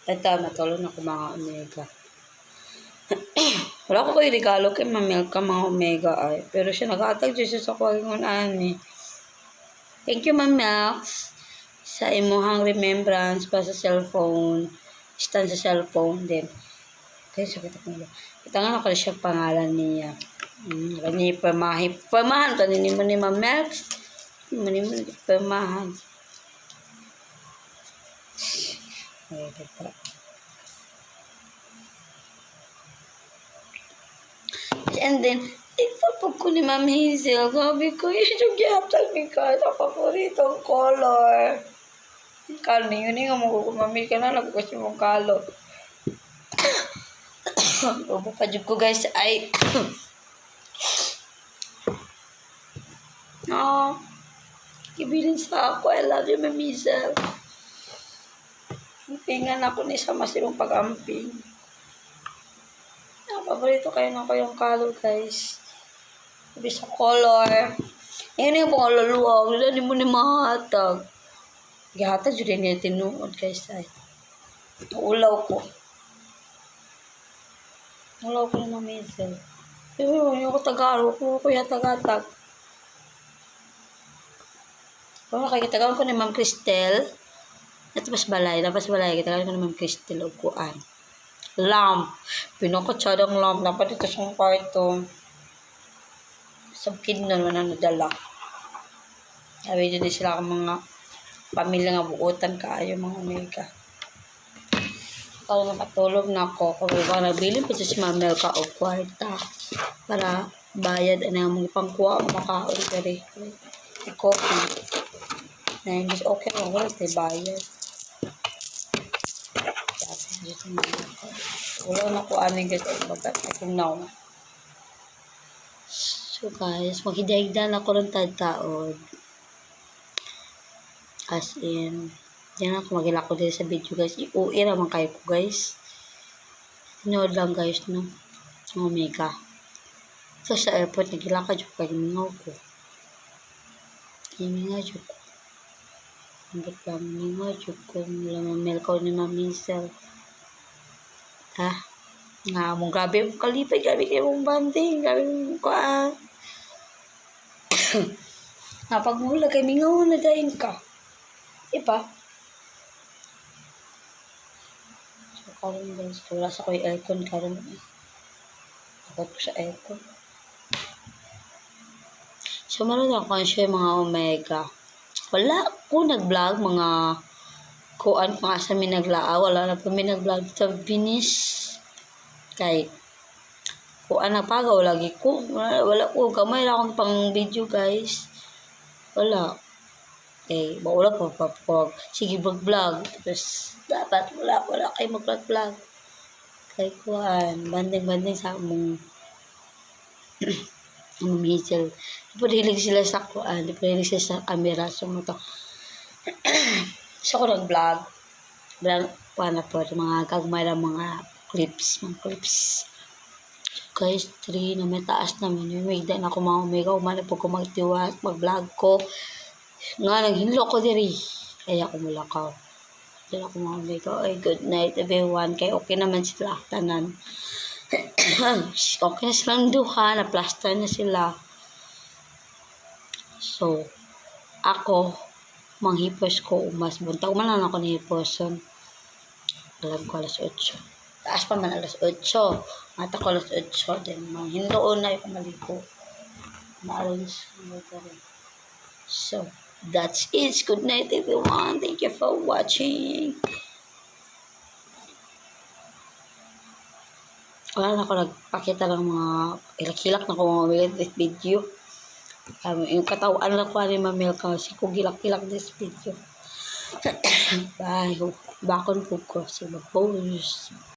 Ito, natulog na ko mga omega. Wala ko kayo regalo kay Mamel ka mga omega ay. Pero siya nag-atag siya sa kuwagingon ani. Thank you, Mamel. Sa imuhang remembrance pa sa cellphone. Stand sa cellphone din. Kaya sakit ako nila. Kita nga ako siya pangalan niya. Kani pamahan. Kanini mo ni Mamel. Mani mo ni pamahan. Ay, ito. And then, ipapag ko ni Ma'am Hazel. Sabi ko, yung gyatag ni ka sa paboritong color. Kalo yun yung mamamil ka na. Nagkas yung mong kalo. Bubukadyo ko guys ay ibilin sa ako. I love you, Ma'am Hazel. Pingan ako ni sa masirong pag-amping. Paborito kayo na ko yung color, guys. Sabi sa color. Yan yung mga laluwag. Hindi mo ni mahatag. Gihatag yun niya tinuod, guys. Ay. Ulaw ko. Ulaw ko na mamizel. Pero yung ko tagaro ko. Kuya tagatag. Kung nakikitagaan ko ni Ma'am Cristel. Napas balay. Kitagaan ko ni Ma'am Cristel. Uguan. Lamp. Pinakatsadang lamp. Dapat ito sa kwarto. Sabkid na naman nadala. Sabi dyan din sila ang mga pamilya nga buutan kaayo mga omega. Ako nga patulog na ako. Kung ba nabilin pa si Mamel ka o kwarta. Para bayad na mga pangkuha ang makaon kari. Coffee. Na hindi okay lang. Wala tayo bayad. Wala na ko aning guys akong now. So guys, maghidayagdan ako ng tagtaod. As in, yan ako magila ko din sa video guys. Iuwi naman kayo ko guys. Tinood lang guys no. Omega. So sa airport, nagila ka dyan kayo mingaw ko. Mingaw dyan ko. Hanggat lang mingaw dyan ko. Lamamel ko ni Ma'am Hazel. Nga mong grabe mong kalipay, grabe kayo mong banding, grabe mong kuhaan. Napagmula kay mingaw na dahin ka. Diba? So, karon guys, wala sa ko yung aircon karon. Dapat ko sa aircon. So, maroon ako siya mga omega. Wala ko nag-vlog mga kuan pa sa minaglaa. Wala na po minag-vlog sa binis. Kay kuan na pagaw lagi ko. Wala ko. Kamay lang akong pang video guys. Wala. Eh, wala pa papag. Sige vlog. Tapos dapat wala kayo mag-vlog. Kay kuan. Banding sa among Hazel. Ipahilig sila sa kuan. Ipahilig sila sa camera. So mo to. So ko nag-vlog. Paano po mga kagmay ng mga clips. Guys, 3 na may taas naman. May dan ako mga omega. Umali po ko mag-vlog ko. Nga, naghinlo ko diri. Kaya ako mulakaw. Diyan ako mga omega. Ay, good night everyone. Kaya okay naman sila. Tanan. Okay na silang duha. Na-plaster na sila. So, ako, manghipos ko umas. Buntag man lang ako ni hiposon. Alam ko alas 8. Taas pa man alas 8. Mata ko alas 8. Then, manghindoon na yung maligo. Ma-arrange mo ko rin. So, that's it. Good night everyone. Thank you for watching. Wala na ako nagpakita ng mga hilak-hilak na ko mga video. Yung katawan lang ko ni Mamel kasi kung hilak-hilak this video. Bye. Bakon po ko. Sige, pause.